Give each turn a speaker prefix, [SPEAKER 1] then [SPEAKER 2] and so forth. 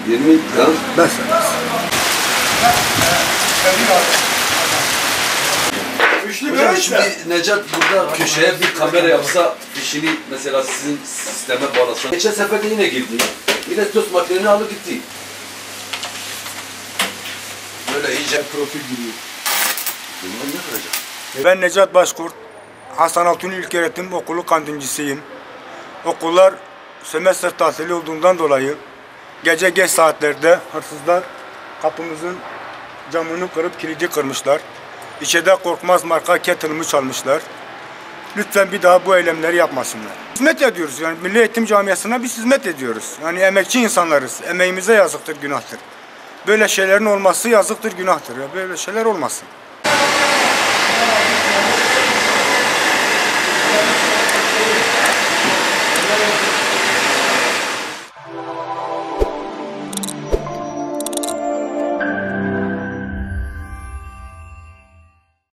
[SPEAKER 1] 20 lira.
[SPEAKER 2] Mesela.
[SPEAKER 1] Hocam şimdi Necat burada köşeye bir kamera yapsa fişini mesela sizin sisteme bağlasa. Geçen sefer de yine girdi. Yine tost makineni alıp gitti. Böyle iyice
[SPEAKER 2] Profil giriyor.
[SPEAKER 1] bundan ne olacak?
[SPEAKER 2] Ben Necat Başkurt, Hasan Altun İlköğretim Okulu kantincisiyim. Okullar sömestr tatili olduğundan dolayı gece geç saatlerde hırsızlar kapımızın camını kırıp kilidi kırmışlar. İçeride Korkmaz marka kettle'ımı çalmışlar. Lütfen bir daha bu eylemleri yapmasınlar. Hizmet ediyoruz yani Milli Eğitim Camiası'na biz hizmet ediyoruz. Yani emekçi insanlarız. Emeğimize yazıktır, günahtır. Böyle şeylerin olması yazıktır, günahtır. Ya böyle şeyler olmasın.